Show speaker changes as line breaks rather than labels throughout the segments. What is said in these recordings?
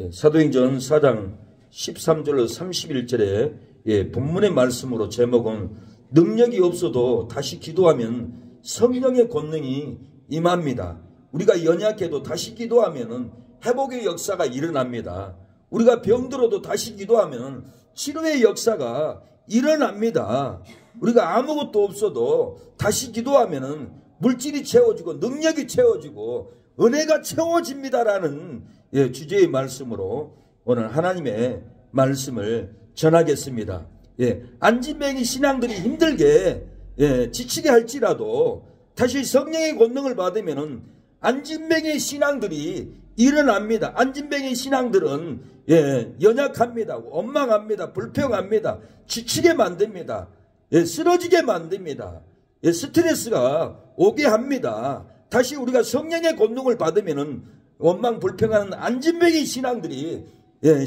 사도행전 4장 13절로 31절에 본문의 말씀으로 제목은 능력이 없어도 다시 기도하면 성령의 권능이 임합니다. 우리가 연약해도 다시 기도하면 회복의 역사가 일어납니다. 우리가 병들어도 다시 기도하면 치료의 역사가 일어납니다. 우리가 아무것도 없어도 다시 기도하면 물질이 채워지고 능력이 채워지고 은혜가 채워집니다라는 주제의 말씀으로 오늘 하나님의 말씀을 전하겠습니다. 안진뱅이 신앙들이 힘들게 지치게 할지라도 다시 성령의 권능을 받으면 안진뱅이 신앙들이 일어납니다. 안진뱅이 신앙들은 연약합니다. 원망합니다. 불평합니다. 지치게 만듭니다. 쓰러지게 만듭니다. 스트레스가 오게 합니다. 다시 우리가 성령의 권능을 받으면 원망 불평하는 안진뱅이 신앙들이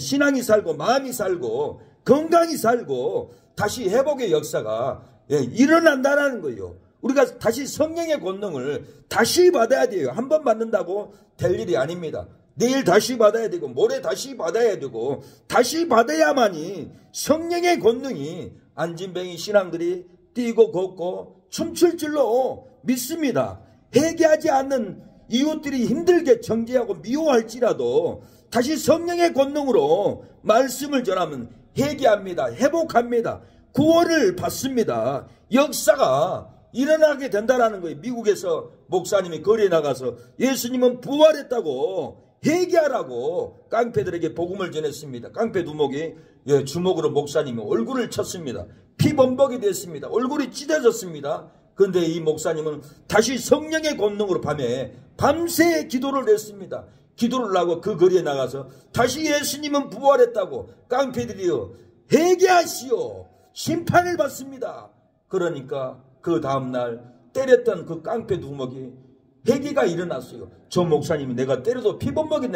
신앙이 살고 마음이 살고 건강히 살고 다시 회복의 역사가 일어난다는 거예요. 우리가 다시 성령의 권능을 다시 받아야 돼요. 한 번 받는다고 될 일이 아닙니다. 내일 다시 받아야 되고 모레 다시 받아야 되고 다시 받아야만이 성령의 권능이 안진뱅이 신앙들이 뛰고 걷고 춤출 줄로 믿습니다. 회개하지 않는 이웃들이 힘들게 정죄하고 미워할지라도 다시 성령의 권능으로 말씀을 전하면 회개합니다. 회복합니다. 구원을 받습니다. 역사가 일어나게 된다는 거예요. 미국에서 목사님이 거리에 나가서 예수님은 부활했다고 회개하라고 깡패들에게 복음을 전했습니다. 깡패 두목이 주먹으로 목사님이 얼굴을 쳤습니다. 피범벅이 됐습니다. 얼굴이 찢어졌습니다. 그런데 이 목사님은 다시 성령의 권능으로 밤새 기도를 했습니다. 기도를 하고 그 거리에 나가서 다시 예수님은 부활했다고 깡패들이여 회개하시오 심판을 받습니다. 그러니까 그 다음날 때렸던 그 깡패 두목이 회개가 일어났어요. 저 목사님이 내가 때려도 피범벅이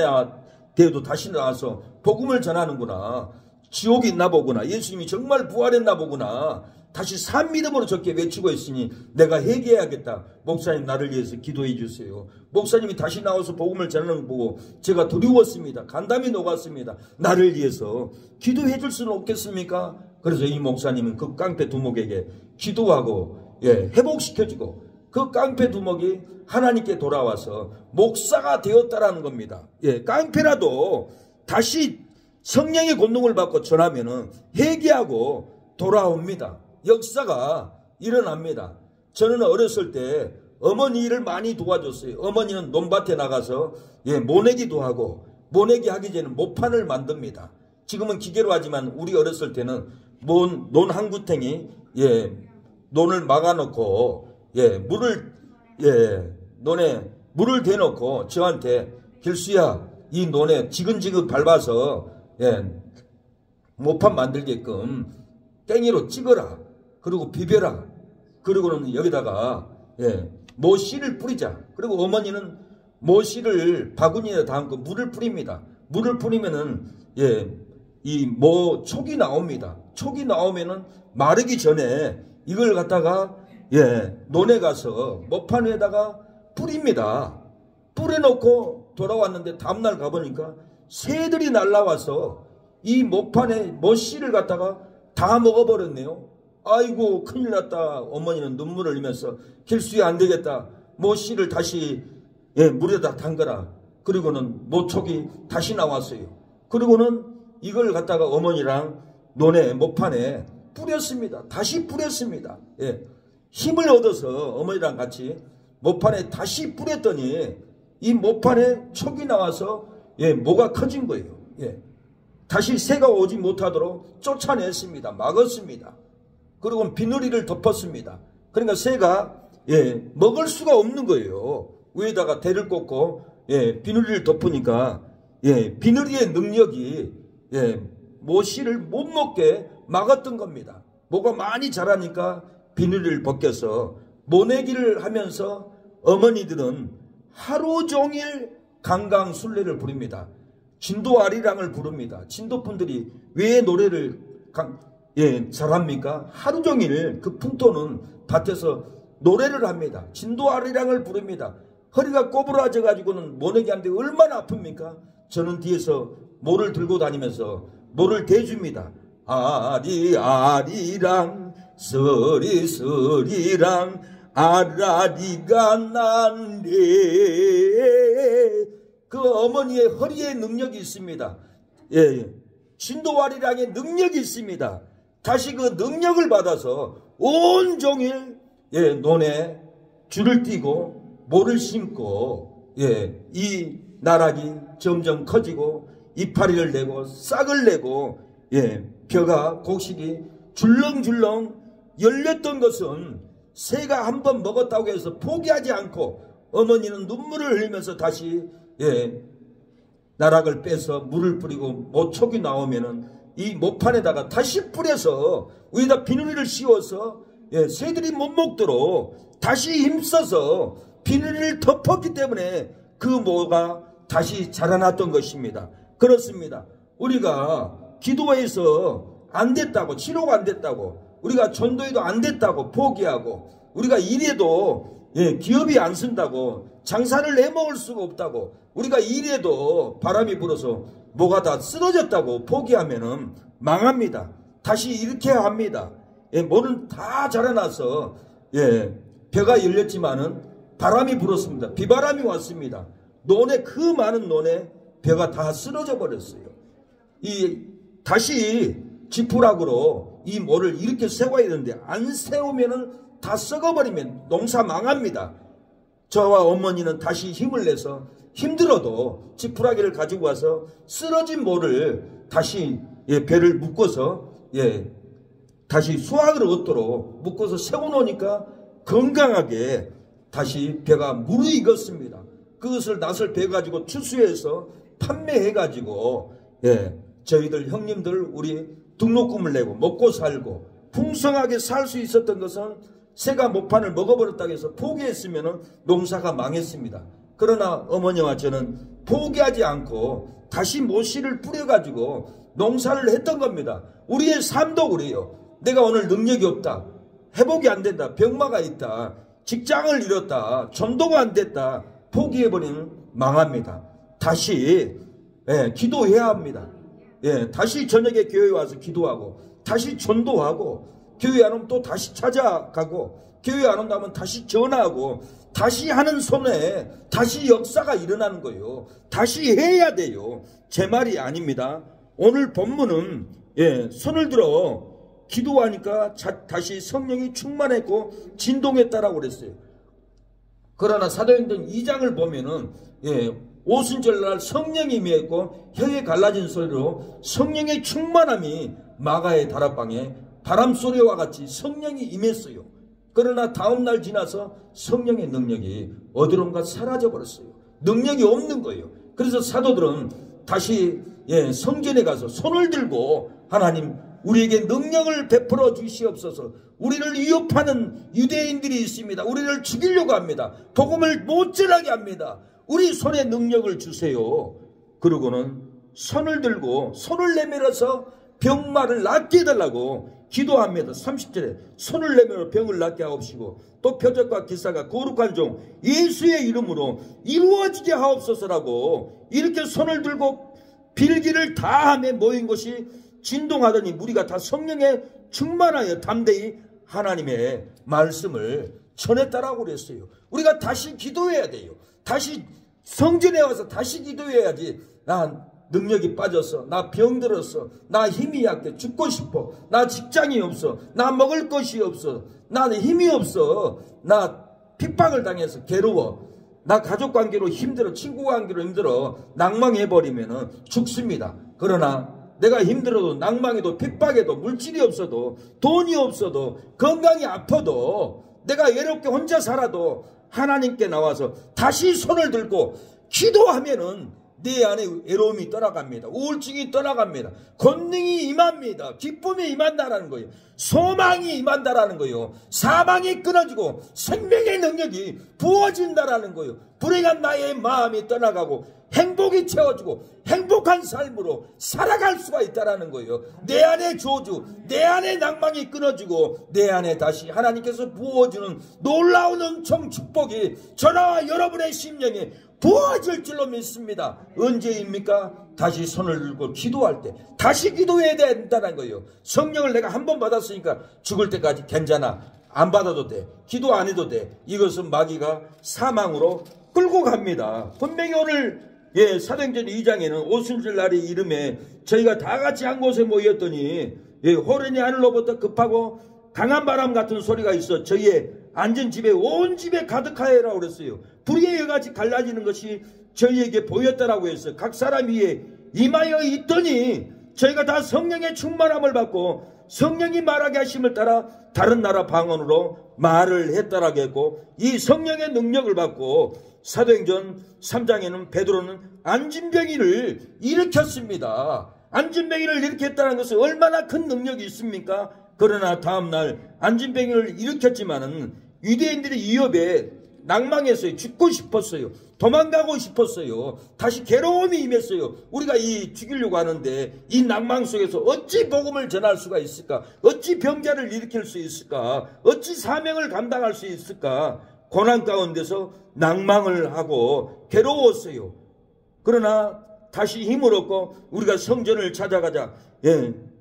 되어도 다시 나와서 복음을 전하는구나. 지옥이 있나 보구나. 예수님이 정말 부활했나 보구나. 다시 산 믿음으로 적게 외치고 있으니 내가 회개해야겠다. 목사님 나를 위해서 기도해 주세요. 목사님이 다시 나와서 복음을 전하는 거 보고 제가 두려웠습니다. 간담이 녹았습니다. 나를 위해서 기도해 줄 수는 없겠습니까? 그래서 이 목사님은 그 깡패 두목에게 기도하고 회복시켜주고 그 깡패 두목이 하나님께 돌아와서 목사가 되었다라는 겁니다. 깡패라도 다시 성령의 권능을 받고 전하면은 회개하고 돌아옵니다. 역사가 일어납니다. 저는 어렸을 때 어머니 일을 많이 도와줬어요. 어머니는 논밭에 나가서 모내기도 하고 모내기 하기 전에 모판을 만듭니다. 지금은 기계로 하지만 우리 어렸을 때는 논 한 구탱이 논을 막아놓고 논에 물을 대놓고 저한테 길수야 이 논에 지근지근 밟아서 모판 만들게끔 땡이로 찍어라. 그리고 비벼라. 그리고는 여기다가 모씨를 뿌리자. 그리고 어머니는 모씨를 바구니에 담고 물을 뿌립니다. 물을 뿌리면은 이 모 촉이 나옵니다. 촉이 나오면은 마르기 전에 이걸 갖다가 논에 가서 모판 위에다가 뿌립니다. 뿌려놓고 돌아왔는데 다음날 가보니까 새들이 날라와서 이 모판에 모씨를 갖다가 다 먹어버렸네요. 아이고 큰일 났다. 어머니는 눈물을 흘리면서 길수야 안 되겠다. 모씨를 다시 물에다 담가라. 그리고는 모촉이 다시 나왔어요. 그리고는 이걸 갖다가 어머니랑 논에 모판에 뿌렸습니다. 다시 뿌렸습니다. 힘을 얻어서 어머니랑 같이 모판에 다시 뿌렸더니 이 모판에 촉이 나와서 모가 커진 거예요. 다시 새가 오지 못하도록 쫓아냈습니다. 막았습니다. 그리고 비늘이를 덮었습니다. 그러니까 새가 먹을 수가 없는 거예요. 위에다가 대를 꽂고 비늘이를 덮으니까 비늘이의 능력이 모씨를 못 먹게 막았던 겁니다. 모가 많이 자라니까 비늘을 벗겨서 모내기를 하면서 어머니들은 하루 종일 강강술래를 부릅니다. 진도아리랑을 부릅니다. 진도분들이 왜 노래를 잘합니까? 하루 종일 그 풍토는 밭에서 노래를 합니다. 진도아리랑을 부릅니다. 허리가 꼬부라져 가지고는 모내기 하는데 얼마나 아픕니까? 저는 뒤에서 모를 들고 다니면서 모를 대줍니다. 아리아리랑 서리서리랑 아라리가 난데, 그 어머니의 허리에 능력이 있습니다. 예, 진도아리랑의 능력이 있습니다. 다시 그 능력을 받아서 온종일 논에 줄을 띄고 모를 심고, 이 나락이 점점 커지고 이파리를 내고 싹을 내고, 벼가 곡식이 줄렁줄렁 열렸던 것은 새가 한번 먹었다고 해서 포기하지 않고 어머니는 눈물을 흘리면서 다시 나락을 빼서 물을 뿌리고 모촉이 나오면은 이 모판에다가 다시 뿌려서 위에다 비누리를 씌워서 새들이 못 먹도록 다시 힘써서 비누리를 덮었기 때문에 그 모가 다시 자라났던 것입니다. 그렇습니다. 우리가 기도해서 안 됐다고, 치료가 안 됐다고, 우리가 전도해도 안 됐다고 포기하고, 우리가 일해도 기업이 안 쓴다고, 장사를 내먹을 수가 없다고, 우리가 일해도 바람이 불어서 뭐가 다 쓰러졌다고 포기하면은 망합니다. 다시 이렇게 합니다. 뭐는 다 자라나서 벼가 열렸지만은 바람이 불었습니다. 비바람이 왔습니다. 논에, 그 많은 논에 벼가 다 쓰러져 버렸어요. 다시 지푸락으로 이 모를 이렇게 세워야 되는데 안 세우면은 다 썩어버리면 농사 망합니다. 저와 어머니는 다시 힘을 내서 힘들어도 지푸라기를 가지고 와서 쓰러진 모를 다시 배를 묶어서 다시 수확을 얻도록 묶어서 세워놓으니까 건강하게 다시 배가 무르익었습니다. 그것을 낫을 베가지고 추수해서 판매해가지고 저희들 형님들 우리 등록금을 내고 먹고 살고 풍성하게 살 수 있었던 것은 새가 모판을 먹어버렸다고 해서 포기했으면 농사가 망했습니다. 그러나 어머니와 저는 포기하지 않고 다시 모씨를 뿌려가지고 농사를 했던 겁니다. 우리의 삶도 그래요. 내가 오늘 능력이 없다, 회복이 안 된다, 병마가 있다, 직장을 잃었다, 전도가 안 됐다, 포기해버리면 망합니다. 다시 기도해야 합니다. 다시 저녁에 교회에 와서 기도하고 다시 전도하고, 교회 안 오면 또 다시 찾아가고, 교회 안 온다면 다시 전화하고, 다시 하는 손에 다시 역사가 일어나는 거예요. 다시 해야 돼요. 제 말이 아닙니다. 오늘 본문은 손을 들어 기도하니까 다시 성령이 충만했고 진동했다라고 그랬어요. 그러나 사도행전 2장을 보면은 오순절날 성령이 임했고 혀에 갈라진 소리로 성령의 충만함이 마가의 다락방에 바람소리와 같이 성령이 임했어요. 그러나 다음날 지나서 성령의 능력이 어디론가 사라져버렸어요. 능력이 없는 거예요. 그래서 사도들은 다시 성전에 가서 손을 들고 하나님 우리에게 능력을 베풀어 주시옵소서. 우리를 위협하는 유대인들이 있습니다. 우리를 죽이려고 합니다. 복음을 못 전하게 합니다. 우리 손에 능력을 주세요. 그러고는 손을 들고 손을 내밀어서 병마를 낫게 해달라고 기도합니다. 30절에 손을 내밀어 병을 낫게 하옵시고 또 표적과 기사가 거룩한 종 예수의 이름으로 이루어지게 하옵소서라고 이렇게 손을 들고 빌기를 다하며 모인 것이 진동하더니 무리가 다 성령에 충만하여 담대히 하나님의 말씀을 전했다라고 그랬어요. 우리가 다시 기도해야 돼요. 다시 성전에 와서 다시 기도해야지. 나 능력이 빠졌어, 나 병들었어, 나 힘이 약해, 죽고 싶어, 나 직장이 없어, 나 먹을 것이 없어, 나는 힘이 없어, 나 핍박을 당해서 괴로워, 나 가족관계로 힘들어, 친구관계로 힘들어, 낭망해버리면 죽습니다. 그러나 내가 힘들어도 낭망해도 핍박해도 물질이 없어도 돈이 없어도 건강이 아파도 내가 외롭게 혼자 살아도 하나님께 나와서 다시 손을 들고 기도하면은 내 안에 외로움이 떠나갑니다. 우울증이 떠나갑니다. 권능이 임합니다. 기쁨이 임한다라는 거예요. 소망이 임한다라는 거예요. 사망이 끊어지고 생명의 능력이 부어진다라는 거예요. 불행한 나의 마음이 떠나가고 행복이 채워지고 행복한 삶으로 살아갈 수가 있다라는 거예요. 내 안에 저주, 내 안에 낭망이 끊어지고 내 안에 다시 하나님께서 부어주는 놀라운 엄청 축복이 저와 여러분의 심령에 부어질 줄로 믿습니다. 언제입니까? 다시 손을 들고 기도할 때 다시 기도해야 된다는 거예요. 성령을 내가 한 번 받았으니까 죽을 때까지 괜찮아, 안 받아도 돼, 기도 안 해도 돼. 이것은 마귀가 사망으로 끌고 갑니다. 분명히 오늘 사도행전 2장에는 오순절 날의 이름에 저희가 다 같이 한 곳에 모였더니 호련히 하늘로부터 급하고 강한 바람 같은 소리가 있어 저희의 앉은 집에 온 집에 가득하여라고 그랬어요. 불의 여같이 갈라지는 것이 저희에게 보였다라고 해서 각 사람 위에 임하여 있더니 저희가 다 성령의 충만함을 받고 성령이 말하게 하심을 따라 다른 나라 방언으로 말을 했다라고 했고, 이 성령의 능력을 받고 사도행전 3장에는 베드로는 안진병이를 일으켰습니다. 안진병이를 일으켰다는 것은 얼마나 큰 능력이 있습니까? 그러나 다음날 안진병이를 일으켰지만은 유대인들의 위협에 낭망했어요. 죽고 싶었어요. 도망가고 싶었어요. 다시 괴로움이 임했어요. 우리가 이 죽이려고 하는데 이 낭망 속에서 어찌 복음을 전할 수가 있을까? 어찌 병자를 일으킬 수 있을까? 어찌 사명을 감당할 수 있을까? 고난 가운데서 낭망을 하고 괴로웠어요. 그러나 다시 힘을 얻고 우리가 성전을 찾아가자.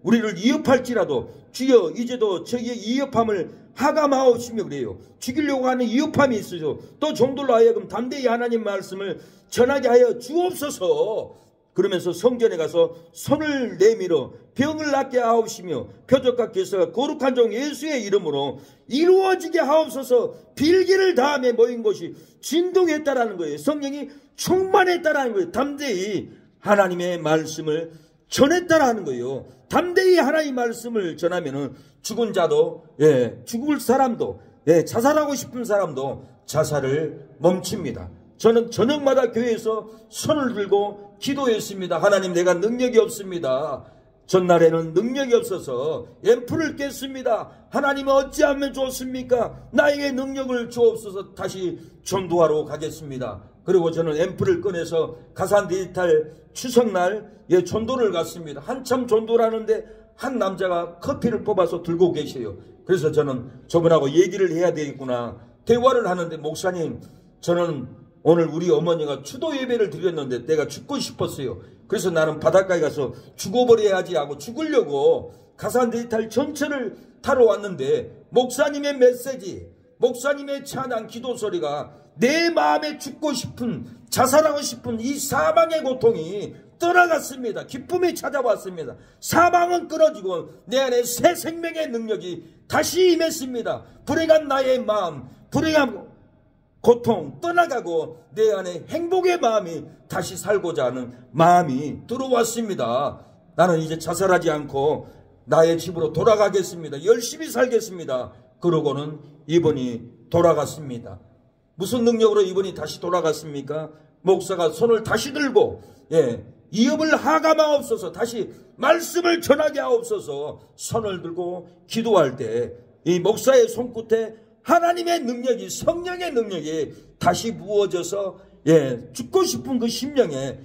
우리를 위협할지라도 주여 이제도 저희의 위협함을 하감하옵시며 그래요. 죽이려고 하는 위협함이 있어요. 또 종들로 하여금 담대히 하나님 말씀을 전하게 하여 주옵소서. 그러면서 성전에 가서 손을 내밀어 병을 낫게 하옵시며 표적과 기사가 거룩한 종 예수의 이름으로 이루어지게 하옵소서. 빌기를 다음에 모인 곳이 진동했다라는 거예요. 성령이 충만했다라는 거예요. 담대히 하나님의 말씀을 전했다라는 거예요. 담대히 하나님 말씀을 전하면은 죽은 자도 죽을 사람도 자살하고 싶은 사람도 자살을 멈춥니다. 저는 저녁마다 교회에서 손을 들고 기도했습니다. 하나님, 내가 능력이 없습니다. 전날에는 능력이 없어서 앰플을 깼습니다. 하나님은 어찌하면 좋습니까? 나에게 능력을 주옵소서. 다시 전도하러 가겠습니다. 그리고 저는 앰플을 꺼내서 가산 디지털 추석날 전도를 갔습니다. 한참 전도를 하는데 한 남자가 커피를 뽑아서 들고 계셔요. 그래서 저는 저분하고 얘기를 해야 되겠구나. 대화를 하는데, 목사님, 저는 오늘 우리 어머니가 추도 예배를 드렸는데 내가 죽고 싶었어요. 그래서 나는 바닷가에 가서 죽어버려야지 하고 죽으려고 가산 디지털 전철을 타러 왔는데, 목사님의 메시지, 목사님의 찬양 기도 소리가 내 마음에 죽고 싶은, 자살하고 싶은 이 사망의 고통이 떠나갔습니다. 기쁨이 찾아왔습니다. 사망은 끊어지고 내 안에 새 생명의 능력이 다시 임했습니다. 불행한 나의 마음, 불행한 고통 떠나가고 내 안에 행복의 마음이 다시 살고자 하는 마음이 들어왔습니다. 나는 이제 자살하지 않고 나의 집으로 돌아가겠습니다. 열심히 살겠습니다. 그러고는 이분이 돌아갔습니다. 무슨 능력으로 이분이 다시 돌아갔습니까? 목사가 손을 다시 들고 위협을 하감하옵소서, 다시 말씀을 전하게 하옵소서 손을 들고 기도할 때 이 목사의 손끝에 하나님의 능력이, 성령의 능력이 다시 부어져서 죽고 싶은 그 심령에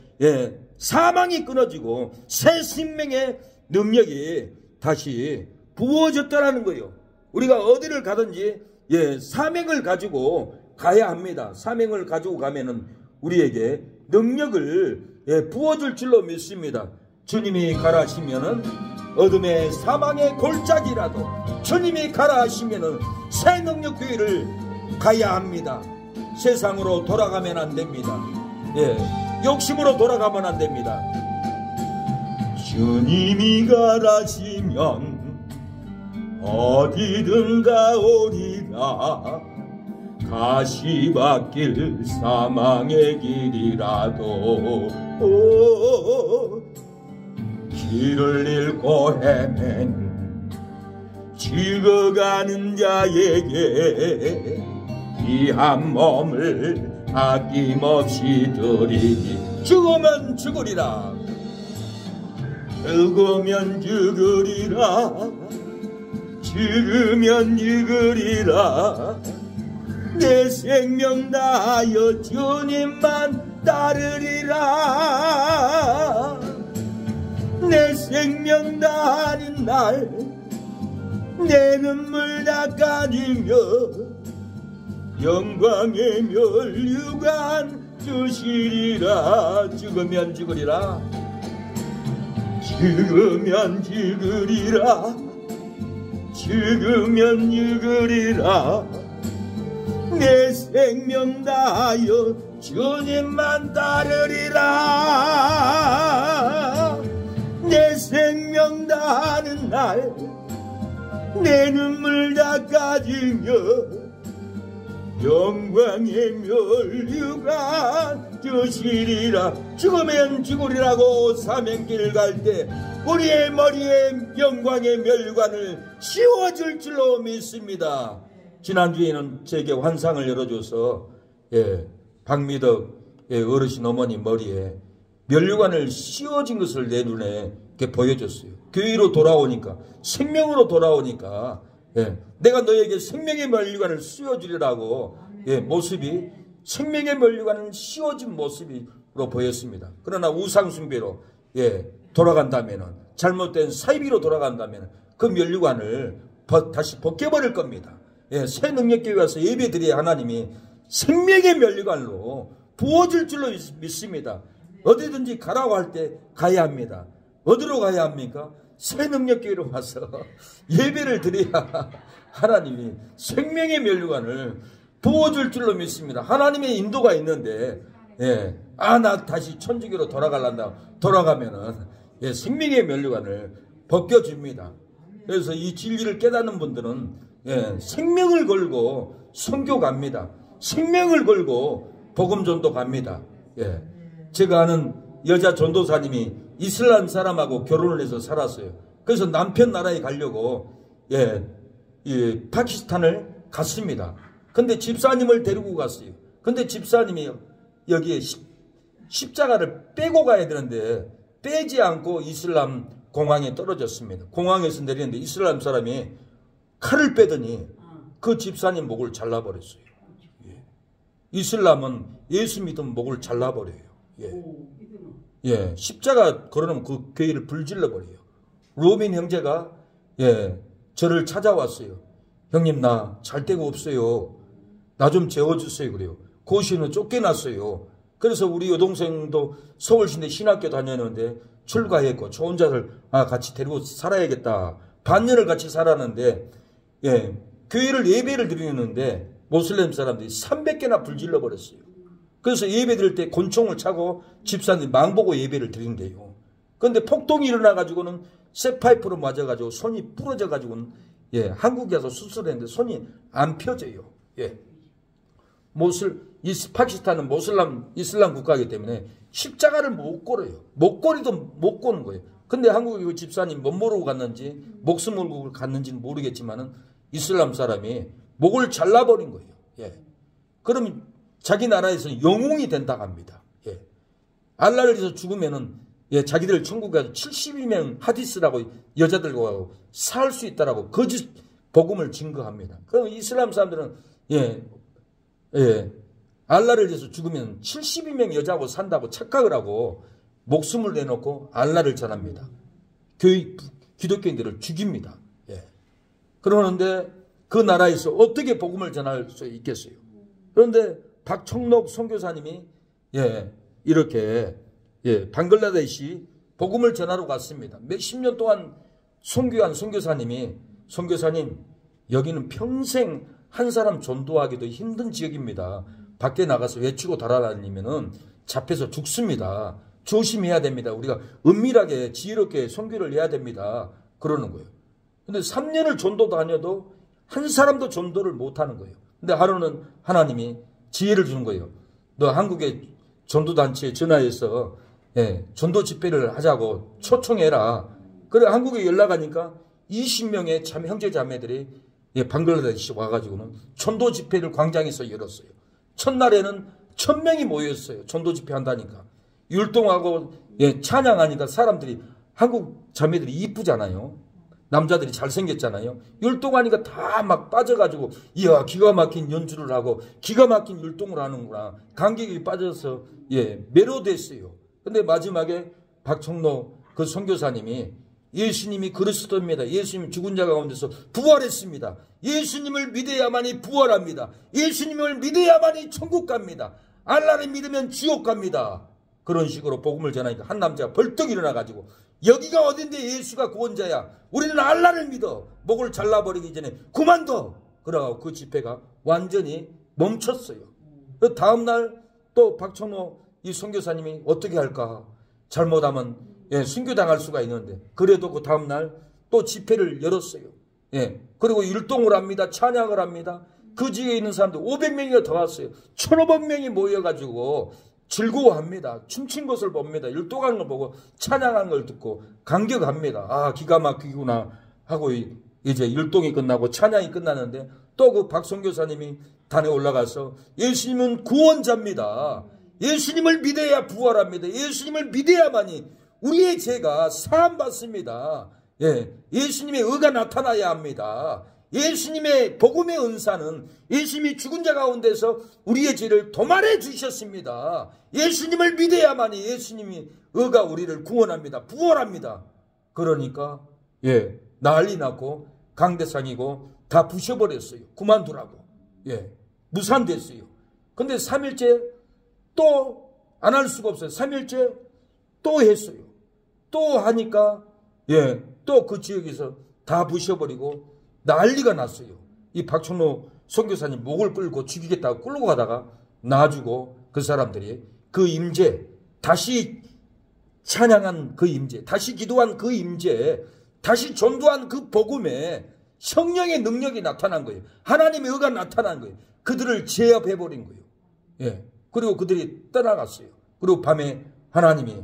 사망이 끊어지고 새 생명의 능력이 다시 부어졌다라는 거예요. 우리가 어디를 가든지 사명을 가지고 가야 합니다. 사명을 가지고 가면은 우리에게 능력을 부어줄 줄로 믿습니다. 주님이 가라 하시면은 어둠의 사망의 골짜기라도 주님이 가라 하시면은 새 능력 교회를 가야 합니다. 세상으로 돌아가면 안 됩니다. 욕심으로 돌아가면 안 됩니다. 주님이 가라 하시면 어디든 가오리라. 가시밭길 사망의 길이라도 길을 잃고 헤맨 죽어가는 자에게 이 한 몸을 아낌없이 드리니 죽으면 죽으리라. 죽으면 죽으리라. 죽으면 죽으리라. 내 생명 다하여 주님만 따르리라. 내 생명 다하는 날 내 눈물 닦아주며 영광의 멸류관 주시리라. 죽으면 죽으리라. 죽으면 죽으리라. 죽으면 죽으리라. 내 생명 다하여 주님만 따르리라. 내 생명 다하는 날 내 눈물 닦아주며 영광의 면류관 주시리라. 죽으면 죽으리라고 사명길 갈 때 우리의 머리에 영광의 면류관을 씌워줄 줄로 믿습니다. 지난주에는 제게 환상을 열어줘서 박미덕 어르신 어머니 머리에 면류관을 씌워진 것을 내 눈에 이렇게 보여줬어요. 교회로 돌아오니까, 생명으로 돌아오니까 내가 너에게 생명의 면류관을 씌워주리라고 모습이 생명의 면류관을 씌워진 모습으로 보였습니다. 그러나 우상숭배로 돌아간다면, 잘못된 사이비로 돌아간다면 그 면류관을 다시 벗겨버릴 겁니다. 새 능력교회 와서 예배드려야 하나님이 생명의 면류관으로 부어줄 줄로 믿습니다. 어디든지 가라고 할 때 가야 합니다. 어디로 가야 합니까? 새 능력교회로 와서 예배를 드려야 하나님이 생명의 면류관을 부어줄 줄로 믿습니다. 하나님의 인도가 있는데 나 다시 천주교로 돌아가려다 돌아가면은 생명의 면류관을 벗겨줍니다. 그래서 이 진리를 깨닫는 분들은 생명을 걸고 선교 갑니다. 생명을 걸고 복음 전도 갑니다. 제가 아는 여자 전도사님이 이슬람 사람하고 결혼을 해서 살았어요. 그래서 남편 나라에 가려고 파키스탄을 갔습니다. 근데 집사님을 데리고 갔어요. 근데 집사님이 여기에 십자가를 빼고 가야 되는데 빼지 않고 이슬람 공항에 떨어졌습니다. 공항에서 내리는데 이슬람 사람이 칼을 빼더니 그 집사님 목을 잘라버렸어요. 이슬람은 예수 믿으면 목을 잘라버려요. 십자가 걸어놓으면 그 교회를 불질러버려요. 로빈 형제가 저를 찾아왔어요. 형님 나 잘 데가 없어요. 나 좀 재워주세요. 그래요. 고시는 쫓겨났어요. 그래서 우리 여동생도 서울시내 신학교 다녔는데 출가했고 저 혼자를 같이 데리고 살아야겠다. 반년을 같이 살았는데 교회를 예배를 드리는데 모슬렘 사람들이 300개나 불질러 버렸어요. 그래서 예배 드릴 때 곤총을 차고 집사님 망보고 예배를 드린대요. 그런데 폭동이 일어나가지고는 쇠파이프로 맞아가지고 손이 부러져가지고는 한국에 와서 수술했는데 손이 안 펴져요. 파키스탄은 이슬람 국가이기 때문에 십자가를 못 걸어요. 목걸이도 못 거는 거예요. 근데 한국에 그 집사님 못 모르고 갔는지 목숨 걸고 갔는지는 모르겠지만은 이슬람 사람이 목을 잘라버린 거예요. 그러면 자기 나라에서 영웅이 된다고 합니다. 알라를 위해서 죽으면은 자기들 천국에 가서 72명 하디스라고 여자들과 살 수 있다라고 거짓 복음을 증거합니다. 그럼 이슬람 사람들은 알라를 위해서 죽으면 72명 여자하고 산다고 착각을 하고 목숨을 내놓고 알라를 전합니다. 기독교인들을 죽입니다. 그러는데 그 나라에서 어떻게 복음을 전할 수 있겠어요? 그런데 박청록 선교사님이 이렇게 방글라데시 복음을 전하러 갔습니다. 몇십 년 동안 선교한 선교사님 여기는 평생 한 사람 전도하기도 힘든 지역입니다. 밖에 나가서 외치고 달아다니면은 잡혀서 죽습니다. 조심해야 됩니다. 우리가 은밀하게 지혜롭게 선교를 해야 됩니다. 그러는 거예요. 근데 3년을 전도 다녀도 한 사람도 전도를 못하는 거예요. 근데 하루는 하나님이 지혜를 주는 거예요. 너 한국의 전도단체에 전화해서 전도 집회를 하자고 초청해라. 그래 한국에 연락하니까 20명의 형제 자매들이 방글라데시 와가지고는 전도 집회를 광장에서 열었어요. 첫날에는 1000명이 모였어요. 전도 집회 한다니까. 율동하고 찬양하니까 사람들이 한국 자매들이 이쁘잖아요. 남자들이 잘생겼잖아요. 율동하니까 다 막 빠져가지고 이야 기가 막힌 연주를 하고 기가 막힌 율동을 하는구나. 감격이 빠져서 매료됐어요. 근데 마지막에 박청록 그 선교사님이 예수님이 그리스도입니다. 예수님 죽은 자 가운데서 부활했습니다. 예수님을 믿어야만이 부활합니다. 예수님을 믿어야만이 천국 갑니다. 알라를 믿으면 지옥 갑니다. 그런 식으로 복음을 전하니까 한 남자가 벌떡 일어나가지고 여기가 어딘데 예수가 구원자야. 우리는 알라를 믿어. 목을 잘라버리기 전에 그만둬. 그러고 그 집회가 완전히 멈췄어요. 그 다음날 또 박청로 이 선교사님이 어떻게 할까. 잘못하면 순교당할 수가 있는데 그래도 그 다음날 또 집회를 열었어요. 그리고 율동을 합니다. 찬양을 합니다. 그 지역에 있는 사람들 500명이 더 왔어요. 1,500명이 모여가지고 즐거워합니다. 춤춘 것을 봅니다. 율동하는 걸 보고 찬양하는 걸 듣고 감격합니다. 아, 기가 막히구나 하고 이제 율동이 끝나고 찬양이 끝나는데 또 그 박선교사님이 단에 올라가서 예수님은 구원자입니다. 예수님을 믿어야 부활합니다. 예수님을 믿어야만이 우리의 죄가 사함받습니다. 예수님의 의가 나타나야 합니다. 예수님의 복음의 은사는 예수님이 죽은 자 가운데서 우리의 죄를 도말해 주셨습니다. 예수님을 믿어야만이 예수님이 의가 우리를 구원합니다. 부활합니다. 그러니까 난리 났고 강대상이고 다 부셔버렸어요. 그만두라고. 무산됐어요. 근데 3일째 또 안 할 수가 없어요. 3일째 또 했어요. 또 하니까 또 그 지역에서 다 부셔버리고 난리가 났어요. 이 박청로 선교사님 목을 끌고 죽이겠다고 끌고 가다가 놔주고 그 사람들이 그 임재, 다시 찬양한 그 임재, 다시 기도한 그 임재, 다시 전도한 그 복음에 성령의 능력이 나타난 거예요. 하나님의 의가 나타난 거예요. 그들을 제압해버린 거예요. 그리고 그들이 떠나갔어요. 그리고 밤에 하나님이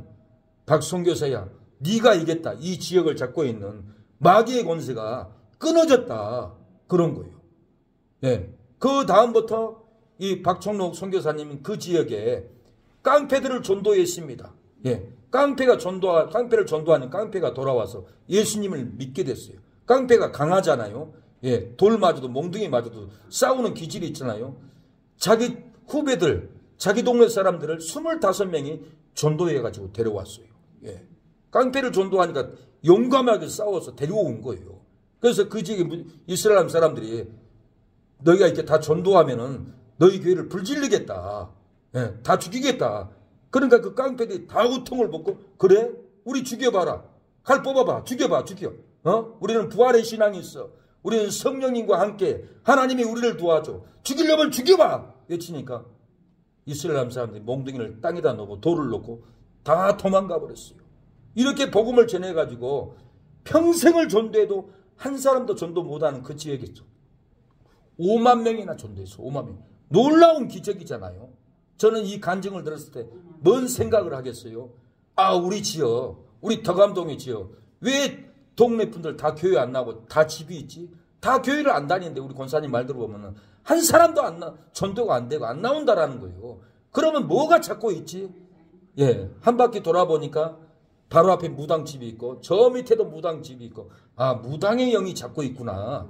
박선교사야 네가 이겼다. 이 지역을 잡고 있는 마귀의 권세가 끊어졌다. 그런 거예요. 그 다음부터 이 박청록 선교사님은 그 지역에 깡패들을 전도했습니다. 깡패를 전도하는 깡패가 돌아와서 예수님을 믿게 됐어요. 깡패가 강하잖아요. 돌 맞아도 몽둥이 맞아도 싸우는 기질이 있잖아요. 자기 후배들, 자기 동네 사람들을 25명이 전도해가지고 데려왔어요. 깡패를 전도하니까 용감하게 싸워서 데려온 거예요. 그래서 그 지역에 이스라엘 사람들이 너희가 이렇게 다 전도하면은 너희 교회를 불질르겠다. 다 죽이겠다. 그러니까 그 깡패들이 다 우통을 벗고 그래? 우리 죽여봐라. 칼 뽑아봐. 죽여. 우리는 부활의 신앙이 있어. 우리는 성령님과 함께 하나님이 우리를 도와줘. 죽이려면 죽여봐. 외치니까 이스라엘 사람들이 몽둥이를 땅에다 놓고 돌을 놓고 다 도망가 버렸어요. 이렇게 복음을 전해가지고 평생을 전도해도 한 사람도 전도 못하는 그 지역이죠. 5만 명이나 전도했어. 5만 명. 놀라운 기적이잖아요. 저는 이 간증을 들었을 때 뭔 생각을 하겠어요. 우리 지역, 우리 덕암동의 지역, 왜 동네 분들 다 교회 안 나오고 다 집이 있지? 다 교회를 안 다니는데 우리 권사님 말 들어보면 한 사람도 전도가 안 되고 안 나온다라는 거예요. 그러면 뭐가 찾고 있지? 한 바퀴 돌아보니까 바로 앞에 무당집이 있고 저 밑에도 무당집이 있고 무당의 영이 잡고 있구나.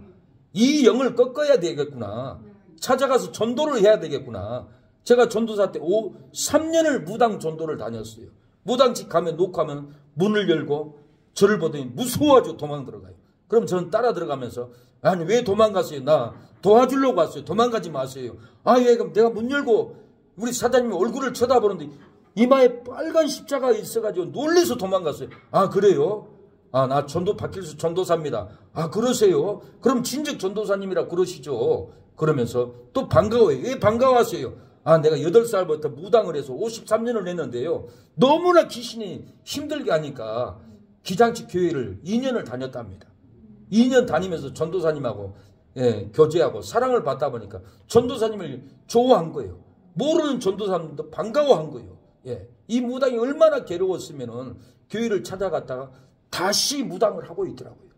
이 영을 꺾어야 되겠구나. 찾아가서 전도를 해야 되겠구나. 제가 전도사 때 3년을 무당 전도를 다녔어요. 무당집 가면 녹화하면 문을 열고 저를 보더니 무서워가지고 도망 들어가요. 그럼 저는 따라 들어가면서 아니 왜 도망가세요? 나 도와주려고 왔어요. 도망가지 마세요. 그럼 내가 문 열고 우리 사장님 얼굴을 쳐다보는데 이마에 빨간 십자가 있어가지고 놀래서 도망갔어요. 그래요? 나 박길수 전도사입니다. 그러세요? 그럼 진즉 전도사님이라 그러시죠. 그러면서 또 반가워요. 왜 반가워하세요? 내가 8살부터 무당을 해서 53년을 했는데요. 너무나 귀신이 힘들게 하니까 기장치 교회를 2년을 다녔답니다. 2년 다니면서 전도사님하고 교제하고 사랑을 받다 보니까 전도사님을 좋아한 거예요. 모르는 전도사님도 반가워한 거예요. 이 무당이 얼마나 괴로웠으면은 교회를 찾아갔다가 다시 무당을 하고 있더라고요.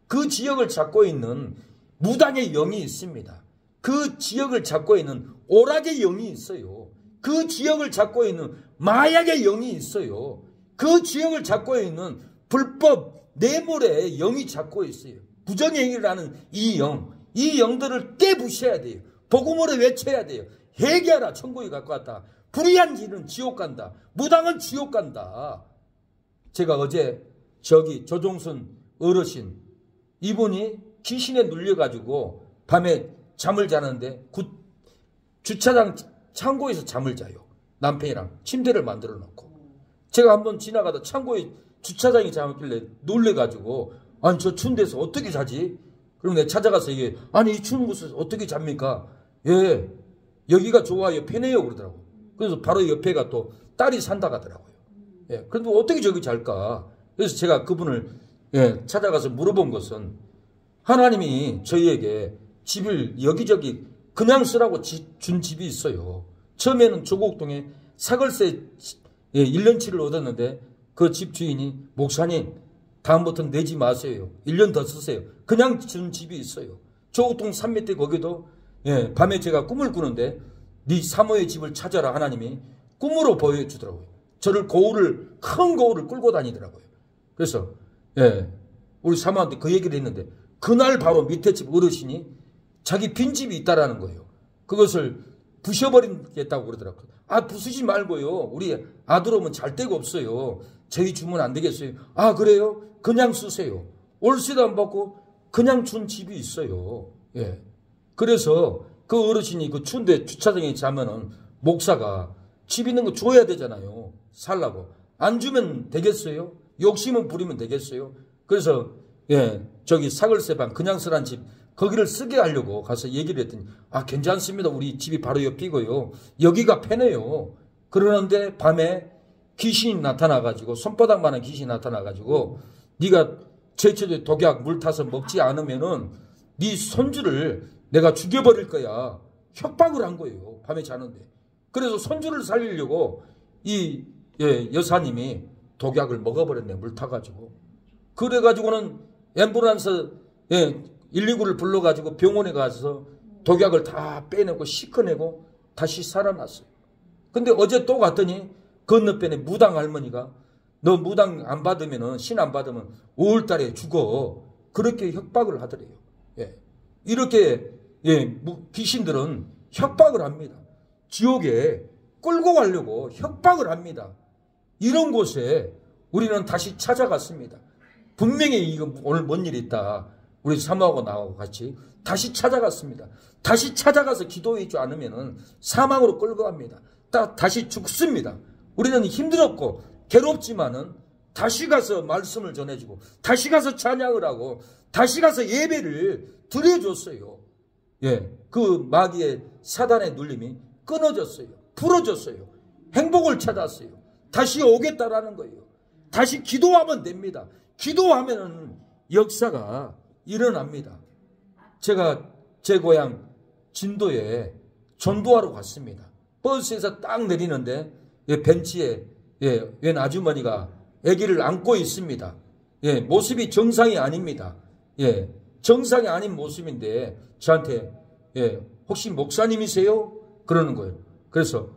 그 지역을 잡고 있는 무당의 영이 있습니다. 그 지역을 잡고 있는 오락의 영이 있어요. 그 지역을 잡고 있는 마약의 영이 있어요. 그 지역을 잡고 있는 불법 뇌물의 영이 잡고 있어요. 부정행위라는 이 영들을 깨부셔야 돼요. 복음으로 외쳐야 돼요. 회개하라. 천국에 갖고 왔다. 불의한 길은 지옥 간다. 무당은 지옥 간다. 제가 어제 조종순 어르신 이분이 귀신에 눌려가지고 밤에 잠을 자는데 주차장 창고에서 잠을 자요. 남편이랑 침대를 만들어 놓고. 제가 한번 지나가다 창고에 주차장에 잠었길래 놀래가지고, 아니 저 추운 데서 어떻게 자지? 그럼 내가 찾아가서 이게, 아니 이 추운 곳에서 어떻게 잡니까? 예, 여기가 좋아요, 편해요 그러더라고. 그래서 바로 옆에가 또 딸이 산다 하더라고요. 예, 그런데 어떻게 저기 잘까? 그래서 제가 그분을 찾아가서 물어본 것은, 하나님이 저희에게 집을 여기저기 그냥 쓰라고 준 집이 있어요. 처음에는 조곡동에 사글세 1년치를 얻었는데 그 집 주인이, 목사님 다음부터는 내지 마세요. 1년 더 쓰세요. 그냥 준 집이 있어요. 조곡동 산 밑에 거기도 밤에 제가 꿈을 꾸는데 네 사모의 집을 찾아라 하나님이 꿈으로 보여주더라고요. 저를 큰 거울을 끌고 다니더라고요. 그래서 우리 사모한테 그 얘기를 했는데, 그날 바로 밑에 집 어르신이 자기 빈집이 있다라는 거예요. 그것을 부셔버리겠다고 그러더라고요. 아, 부수지 말고요. 우리 아들 오면 잘 데가 없어요. 저희 주면 안 되겠어요. 아, 그래요? 그냥 쓰세요. 월세도 안 받고 그냥 준 집이 있어요. 예. 그래서 그 어르신이 그 추운데 주차장에 자면은 목사가 집 있는 거 줘야 되잖아요. 살라고. 안 주면 되겠어요? 욕심은 부리면 되겠어요? 그래서 저기 사글세방 그냥 쓰란 집 거기를 쓰게 하려고 가서 얘기를 했더니, 아, 괜찮습니다. 우리 집이 바로 옆이고요. 여기가 편해요. 그러는데 밤에 귀신이 나타나가지고, 손바닥만한 귀신이 나타나가지고, 네가 제철에 독약 물 타서 먹지 않으면은 네 손주를 내가 죽여버릴 거야. 협박을 한 거예요. 밤에 자는데. 그래서 손주를 살리려고 이 여사님이 독약을 먹어버렸네. 물 타가지고. 그래가지고는 앰뷸런스 119를 불러가지고 병원에 가서 독약을 다 빼내고 씻어내고 다시 살아났어요. 근데 어제 또 갔더니 건너편에 무당 할머니가, 너 무당 안 받으면은, 신 안 받으면 5월달에 죽어. 그렇게 협박을 하더래요. 이렇게 귀신들은 협박을 합니다. 지옥에 끌고 가려고 협박을 합니다. 이런 곳에 우리는 다시 찾아갔습니다. 분명히 이거 오늘 뭔 일이 있다. 우리 사모하고 나하고 같이 다시 찾아갔습니다. 다시 찾아가서 기도해 주지 않으면 사망으로 끌고 갑니다. 다시 죽습니다. 우리는 힘들었고 괴롭지만은 다시 가서 말씀을 전해주고, 다시 가서 찬양을 하고, 다시 가서 예배를 드려줬어요. 그 마귀의 사단의 눌림이 끊어졌어요. 풀어졌어요. 행복을 찾았어요. 다시 오겠다라는 거예요. 다시 기도하면 됩니다. 기도하면은 역사가 일어납니다. 제가 제 고향 진도에 전도하러 갔습니다. 버스에서 딱 내리는데 벤치에 웬 아주머니가 아기를 안고 있습니다. 모습이 정상이 아닙니다. 정상이 아닌 모습인데 저한테 혹시 목사님이세요? 그러는 거예요. 그래서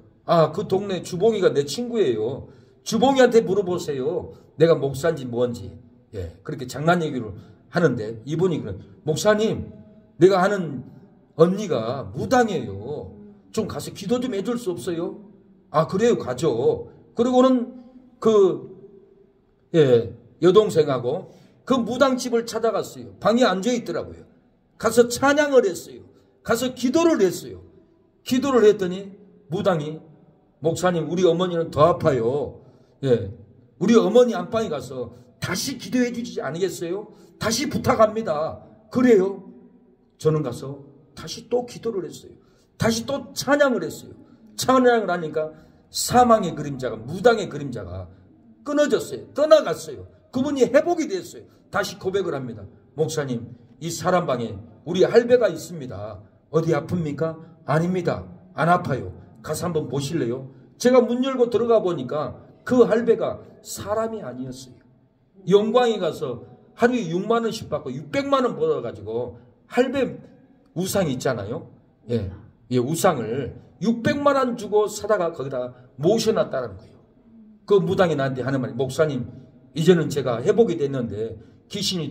그 동네 주봉이가 내 친구예요. 주봉이한테 물어보세요. 내가 목사인지 뭔지. 그렇게 장난 얘기를 하는데 이분이 그런, 목사님, 내가 아는 언니가 무당이에요. 좀 가서 기도 좀 해줄 수 없어요? 아, 그래요, 가죠. 그리고는 여동생하고 그 무당집을 찾아갔어요. 방에 앉아있더라고요. 가서 찬양을 했어요. 가서 기도를 했어요. 기도를 했더니 무당이, 목사님, 우리 어머니는 더 아파요. 우리 어머니 안방에 가서 다시 기도해 주지 않겠어요? 다시 부탁합니다. 그래요? 저는 가서 다시 또 기도를 했어요. 다시 또 찬양을 했어요. 찬양을 하니까 사망의 그림자가, 무당의 그림자가 끊어졌어요. 떠나갔어요. 그분이 회복이 됐어요. 다시 고백을 합니다. 목사님, 이 사람 방에 우리 할배가 있습니다. 어디 아픕니까? 아닙니다. 안 아파요. 가서 한번 보실래요? 제가 문 열고 들어가 보니까 그 할배가 사람이 아니었어요. 영광에 가서 하루에 6만 원씩 받고 600만 원 벌어가지고 할배 우상 있잖아요. 우상을 600만 원 주고 사다가 거기다 모셔놨다는 거예요. 그 무당이 나한테 하는 말이, 목사님, 이제는 제가 회복이 됐는데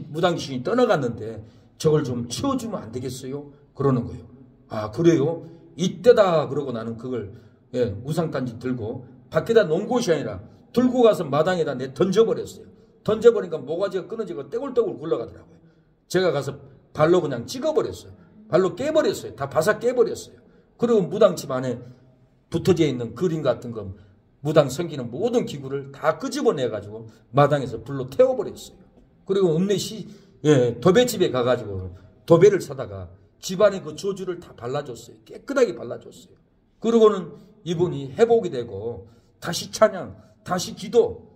무당 귀신이 떠나갔는데 저걸 좀 치워주면 안 되겠어요? 그러는 거예요. 아, 그래요? 이때다. 그러고 나는 그걸 우상단지 들고 밖에다 놓은 곳이 아니라 들고 가서 마당에다 던져버렸어요. 던져버리니까 모가지가 끊어지고 떼굴떼굴 굴러가더라고요. 제가 가서 발로 그냥 찍어버렸어요. 발로 깨버렸어요. 다 바삭 깨버렸어요. 그리고 무당집 안에 붙어져 있는 그림 같은 거, 무당 섬기는 모든 기구를 다 끄집어내가지고 마당에서 불로 태워버렸어요. 그리고 도배집에 가가지고 도배를 사다가 집안에 그 저주를 다 발라줬어요. 깨끗하게 발라줬어요. 그러고는 이분이 회복이 되고 다시 찬양, 다시 기도,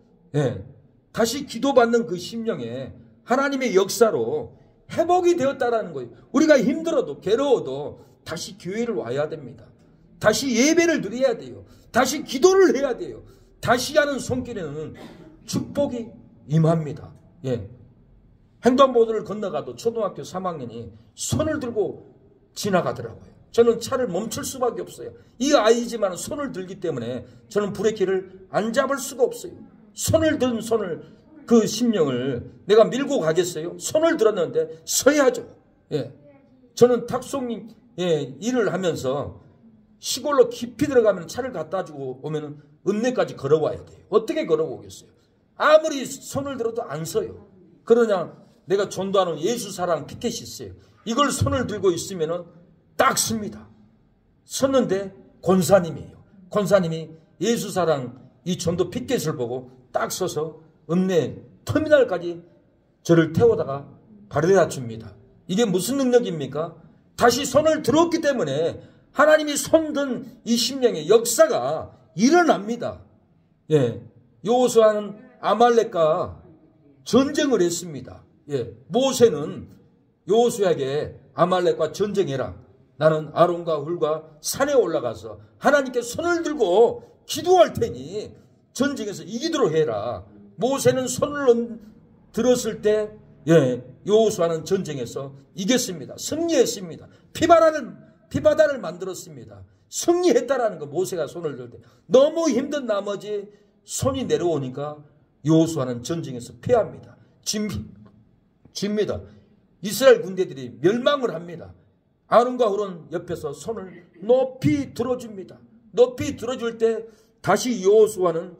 다시 기도받는 그 심령에 하나님의 역사로 회복이 되었다라는 거예요. 우리가 힘들어도 괴로워도 다시 교회를 와야 됩니다. 다시 예배를 드려야 돼요. 다시 기도를 해야 돼요. 다시 하는 손길에는 축복이 임합니다. 횡단보도를 건너가도 초등학교 3학년이 손을 들고 지나가더라고요. 저는 차를 멈출 수밖에 없어요. 이 아이지만 손을 들기 때문에 저는 브레이크를 안 잡을 수가 없어요. 손을 든 그 심령을 내가 밀고 가겠어요? 손을 들었는데 서야죠. 저는 탁송 일을 하면서 시골로 깊이 들어가면 차를 갖다 주고 오면 읍내까지 걸어와야 돼요. 어떻게 걸어오겠어요? 아무리 손을 들어도 안 서요. 그러냐, 내가 전도하는 예수사랑 피켓이 있어요. 이걸 손을 들고 있으면 딱 씁니다. 섰는데 권사님이에요. 권사님이 예수사랑 이 전도 피켓을 보고 딱 서서 읍내 터미널까지 저를 태워다가 바래다 줍니다. 이게 무슨 능력입니까? 다시 손을 들었기 때문에 하나님이 손든 이 심령의 역사가 일어납니다. 여호수아는 아말렉과 전쟁을 했습니다. 모세는 여호수아에게 아말렉과 전쟁해라. 나는 아론과 훌과 산에 올라가서 하나님께 손을 들고 기도할 테니 전쟁에서 이기도록 해라. 모세는 손을 들었을 때 여호수아는 전쟁에서 이겼습니다. 승리했습니다. 피바다를 만들었습니다. 승리했다라는 거. 모세가 손을 들 때 너무 힘든 나머지 손이 내려오니까 여호수아는 전쟁에서 패합니다. 집니다. 이스라엘 군대들이 멸망을 합니다. 아론과 훌은 옆에서 손을 높이 들어줍니다. 높이 들어줄 때 다시 여호수아는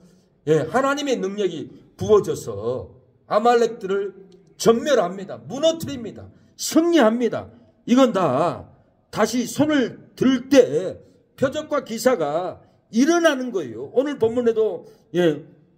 하나님의 능력이 부어져서 아말렉들을 전멸합니다. 무너뜨립니다. 승리합니다. 이건 다 다시 손을 들 때 표적과 기사가 일어나는 거예요. 오늘 본문에도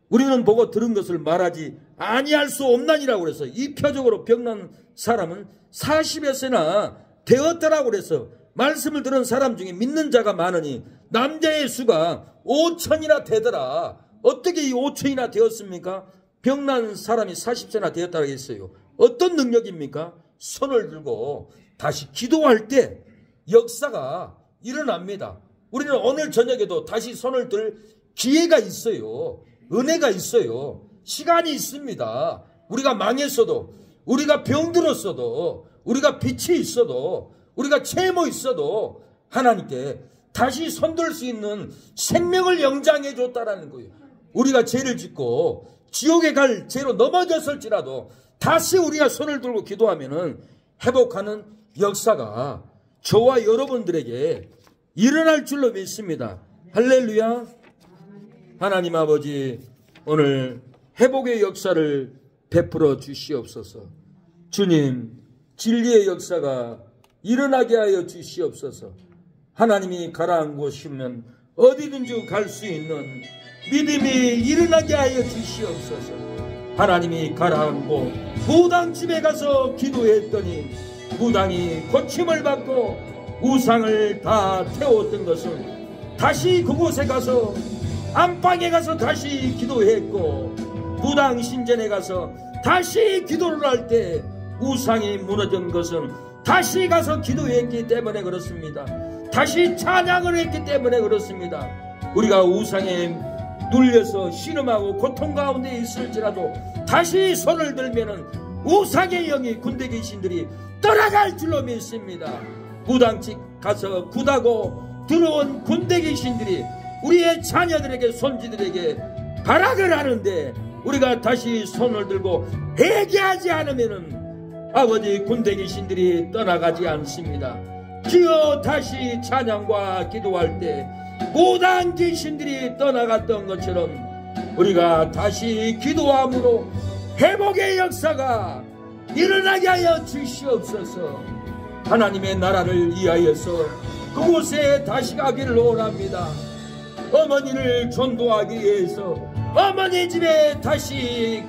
우리는 보고 들은 것을 말하지 아니할 수 없나니라고 그래서 이 표적으로 병난 사람은 40에서나 되었다라고 그래서 말씀을 들은 사람 중에 믿는 자가 많으니 남자의 수가 5천이나 되더라. 어떻게 이 5천이나 되었습니까? 병난 사람이 40세나 되었다고 했어요. 어떤 능력입니까? 손을 들고 다시 기도할 때 역사가 일어납니다. 우리는 오늘 저녁에도 다시 손을 들 기회가 있어요. 은혜가 있어요. 시간이 있습니다. 우리가 망했어도, 우리가 병들었어도, 우리가 빛이 있어도, 우리가 채모 있어도 하나님께 다시 손들 수 있는 생명을 연장해 줬다라는 거예요. 우리가 죄를 짓고 지옥에 갈 죄로 넘어졌을지라도 다시 우리가 손을 들고 기도하면은 회복하는 역사가 저와 여러분들에게 일어날 줄로 믿습니다. 할렐루야. 하나님 아버지, 오늘 회복의 역사를 베풀어 주시옵소서. 주님, 진리의 역사가 일어나게 하여 주시옵소서. 하나님이 가라앉으시면 어디든지 갈 수 있는 믿음이 일어나게 하여 주시옵소서. 하나님이 가라앉고 무당집에 가서 기도했더니 무당이 고침을 받고 우상을 다 태웠던 것을 다시 그곳에 가서 안방에 가서 다시 기도했고 무당 신전에 가서 다시 기도를 할 때 우상이 무너진 것은 다시 가서 기도했기 때문에 그렇습니다. 다시 찬양을 했기 때문에 그렇습니다. 우리가 우상에 눌려서 신음하고 고통 가운데 있을지라도 다시 손을 들면은 우상의 영이 군대 귀신들이 떠나갈 줄로 믿습니다. 무당집 가서 굿하고 들어온 군대 귀신들이 우리의 자녀들에게 손지들에게 발악을 하는데 우리가 다시 손을 들고 회개하지 않으면은 아버지 군대 귀신들이 떠나가지 않습니다. 기어 다시 찬양과 기도할 때 무당 귀신들이 떠나갔던 것처럼 우리가 다시 기도함으로 회복의 역사가 일어나게 하여 주시옵소서. 하나님의 나라를 위하여서 그곳에 다시 가기를 원합니다. 어머니를 전도하기 위해서 어머니 집에 다시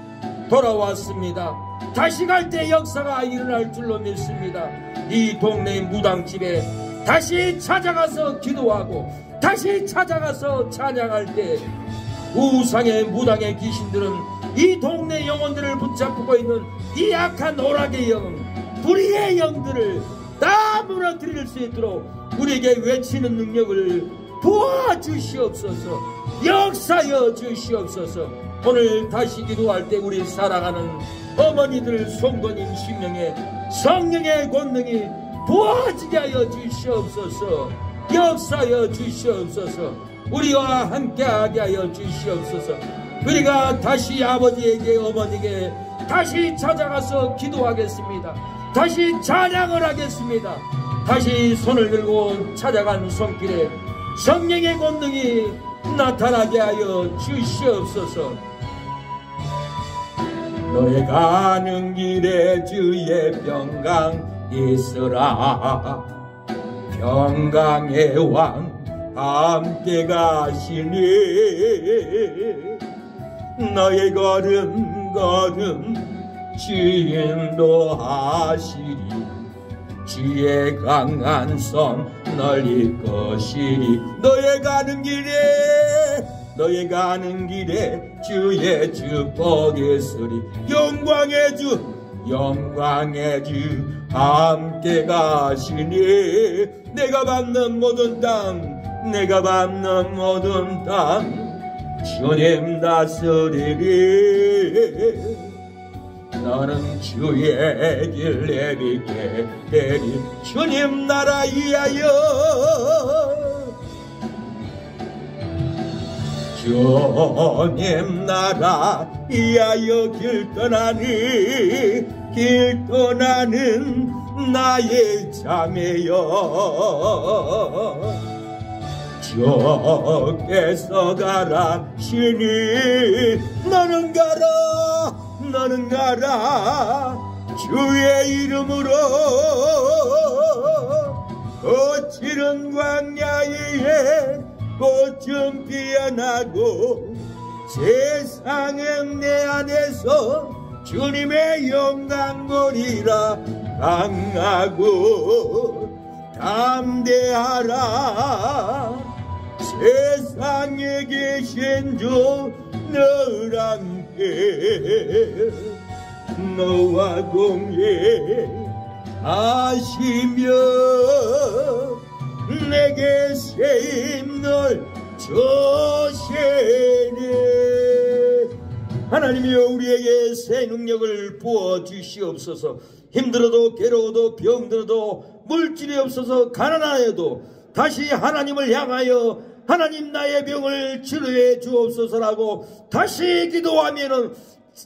돌아왔습니다. 다시 갈 때 역사가 일어날 줄로 믿습니다. 이 동네 무당집에 다시 찾아가서 기도하고 다시 찾아가서 찬양할 때 우상의 무당의 귀신들은 이 동네 영혼들을 붙잡고 있는 이 악한 오락의 영, 불의의 영들을 다 무너뜨릴 수 있도록 우리에게 외치는 능력을 부어주시옵소서. 역사여 주시옵소서. 오늘 다시 기도할 때 우리 사랑하는 어머니들 성도님 심령에 성령의 권능이 부어지게 하여 주시옵소서. 역사여 주시옵소서. 우리와 함께하게 하여 주시옵소서. 우리가 다시 아버지에게 어머니에게 다시 찾아가서 기도하겠습니다. 다시 찬양을 하겠습니다. 다시 손을 들고 찾아간 손길에 성령의 권능이 나타나게 하여 주시옵소서. 너의 가는 길에 주의 평강 있으라. 평강의 왕 함께 가시니 너의 걸음 걸음 주인도 하시리. 주의 강한 손 널 이끄시리. 너의 가는 길에 주의 축복이 있으리. 영광의 주 함께 가시니 내가 받는 모든 땅 주님 다스리리. 너는 주의 길 내비게 되리. 주님 나라 위하여 주님 나라 위하여 길 떠나는 나의 자매여. 주께서 가라시니 너는 가라 주의 이름으로. 거칠은 광야에 꽃은 피어나고 세상은 내 안에서 주님의 영광 보리라. 강하고 담대하라. 세상에 계신 주 늘 함께 너와 동행하시며 내게 세임을 주시니. 하나님이여 우리에게 새 능력을 부어주시옵소서. 힘들어도 괴로워도 병들어도 물질이 없어서 가난하여도 다시 하나님을 향하여 하나님 나의 병을 치료해 주옵소서라고 다시 기도하면은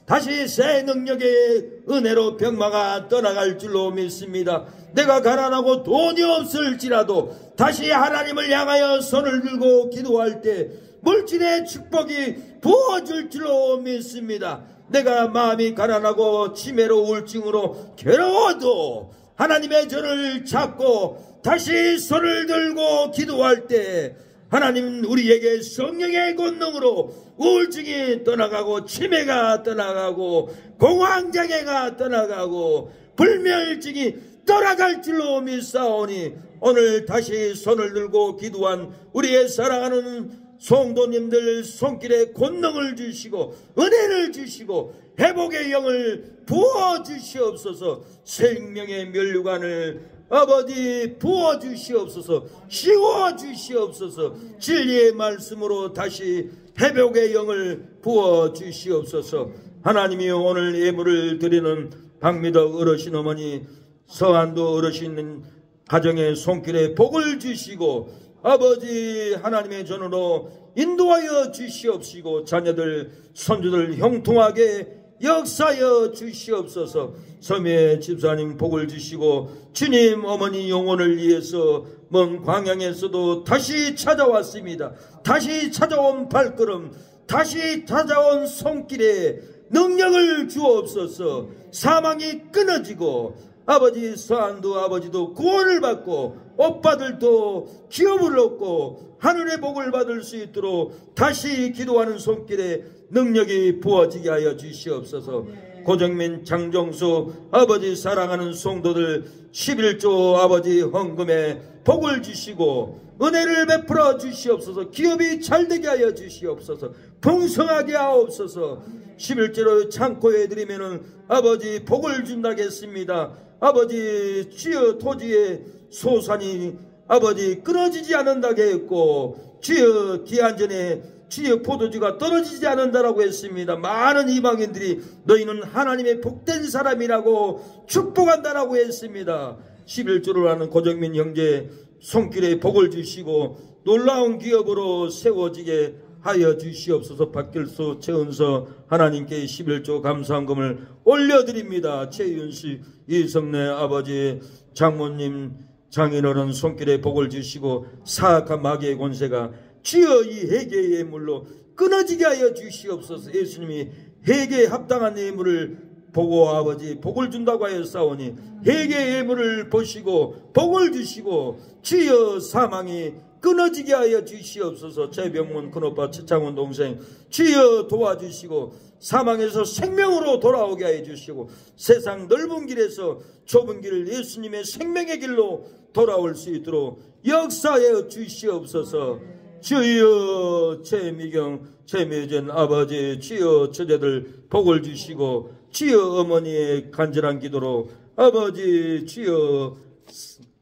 다시 새 능력의 은혜로 병마가 떠나갈 줄로 믿습니다. 내가 가난하고 돈이 없을지라도 다시 하나님을 향하여 손을 들고 기도할 때 물질의 축복이 부어질 줄로 믿습니다. 내가 마음이 가난하고 치매로 우울증으로 괴로워도 하나님의 전을 잡고 다시 손을 들고 기도할 때 하나님 우리에게 성령의 권능으로 우울증이 떠나가고 치매가 떠나가고 공황장애가 떠나가고 불면증이 떠나갈 줄로 믿사오니 오늘 다시 손을 들고 기도한 우리의 사랑하는 성도님들 손길에 권능을 주시고 은혜를 주시고 회복의 영을 부어주시옵소서. 생명의 면류관을 아버지 부어주시옵소서. 씌워주시옵소서. 진리의 말씀으로 다시 회복의 영을 부어주시옵소서. 하나님이여 오늘 예물을 드리는 박미덕 어르신 어머니 서한도 어르신 가정의 손길에 복을 주시고 아버지 하나님의 전으로 인도하여 주시옵시고 자녀들 손주들 형통하게 역사여 주시옵소서. 섬의 집사님 복을 주시고 주님 어머니 영혼을 위해서 먼 광양에서도 다시 찾아왔습니다. 다시 찾아온 발걸음 다시 찾아온 손길에 능력을 주옵소서. 사망이 끊어지고 아버지 서한도 아버지도 구원을 받고 오빠들도 기업을 얻고 하늘의 복을 받을 수 있도록 다시 기도하는 손길에 능력이 부어지게 하여 주시옵소서. 고정민, 장정수 아버지 사랑하는 성도들 11조 아버지 헌금에 복을 주시고 은혜를 베풀어 주시옵소서. 기업이 잘되게 하여 주시옵소서. 풍성하게 하옵소서. 11조로 창고에 드리면은 아버지 복을 준다겠습니다. 아버지 주여 토지의 소산이 아버지 끊어지지 않는다게 했고 주여 기한전에 주여 포도주가 떨어지지 않는다라고 했습니다. 많은 이방인들이 너희는 하나님의 복된 사람이라고 축복한다라고 했습니다. 11조를 하는 고정민 형제 손길에 복을 주시고 놀라운 기업으로 세워지게 하여 주시옵소서. 박길수, 최은서 하나님께 11조 감사헌금을 올려드립니다. 최윤씨, 이성래 아버지, 장모님, 장인어른 손길에 복을 주시고 사악한 마귀의 권세가 주여 이 회개의 물로 끊어지게 하여 주시옵소서. 예수님이 회개에 합당한 예물을 보고 아버지 복을 준다고 하여 싸우니 회개의 예물을 보시고 복을 주시고 주여 사망이 끊어지게 하여 주시옵소서. 최병문 큰오빠 최창원 동생 주여 도와주시고 사망에서 생명으로 돌아오게 하여 주시고 세상 넓은 길에서 좁은 길을 예수님의 생명의 길로 돌아올 수 있도록 역사하여 주시옵소서. 주여 최미경 최미전 아버지 주여 처제들 복을 주시고 주여 어머니의 간절한 기도로 아버지 주여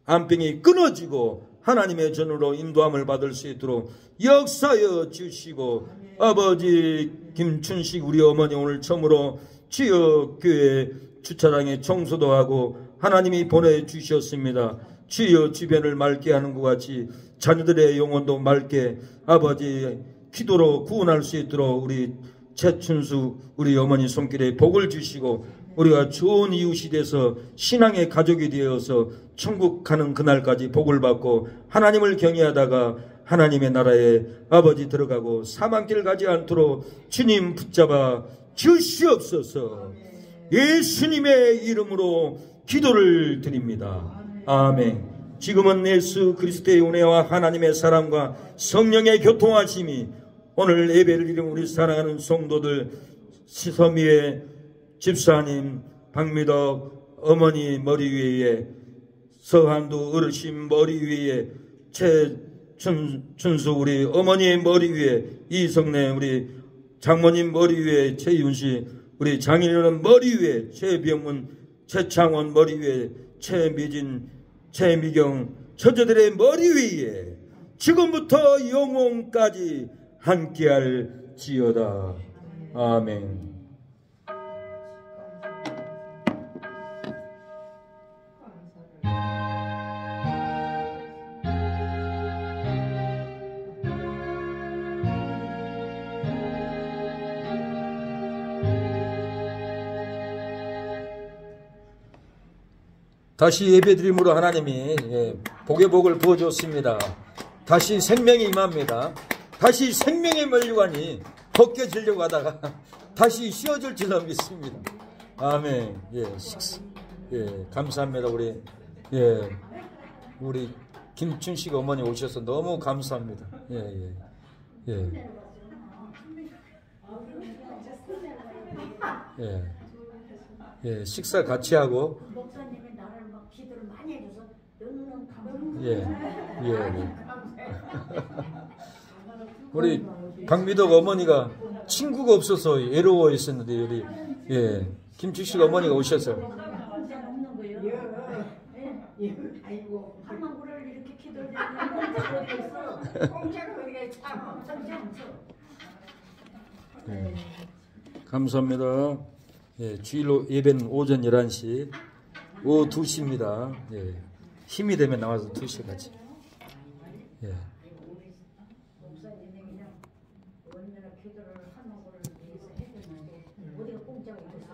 암병이 끊어지고 하나님의 전으로 인도함을 받을 수 있도록 역사하여 주시고 아버지 김춘식 우리 어머니 오늘 처음으로 주여 교회 주차장에 청소도 하고 하나님이 보내주셨습니다. 주여 주변을 맑게 하는 것 같이 자녀들의 영혼도 맑게 아버지 기도로 구원할 수 있도록 우리 최춘수 우리 어머니 손길에 복을 주시고 우리가 좋은 이웃이 돼서 신앙의 가족이 되어서 천국 가는 그날까지 복을 받고 하나님을 경외하다가 하나님의 나라에 아버지 들어가고 사망길 가지 않도록 주님 붙잡아 주시옵소서. 예수님의 이름으로 기도를 드립니다. 아멘. 지금은 예수 그리스도의 은혜와 하나님의 사랑과 성령의 교통하심이 오늘 예배를 드리는 우리 사랑하는 성도들 시서미의 집사님, 박미덕 어머니 머리 위에 서한두 어르신 머리 위에 최춘수 우리 어머니의 머리 위에 이성래 우리 장모님 머리 위에 최윤씨 우리 장인어른 머리 위에 최병문 최창원 머리 위에 최미진 최미경 처제들의 머리 위에 지금부터 영원까지 함께할지어다. 아멘. 다시 예배드림으로 하나님이 복의 복을 부어줬습니다. 다시 생명이 임합니다. 다시 생명의 면류관이 벗겨지려고 하다가 다시 씌워질 줄로 믿습니다. 아멘. 감사합니다. 우리 김춘식 어머니 오셔서 너무 감사합니다. 식사 같이 하고
기도를 많이 해줘서 너무너무
우리 박미덕 어머니가 친구가 없어서 외로워했었는데 우리 김춘식 어머니가 오셔서
한만구를 이렇게 기도를
감사합니다. 주일로 예배는 오전 11시 오후 2시입니다. 힘이 되면 나와서 2시에 같이.
원래는 기도를 한만구를 위해서 해줬는데 어디가 공짜가 있겠어요.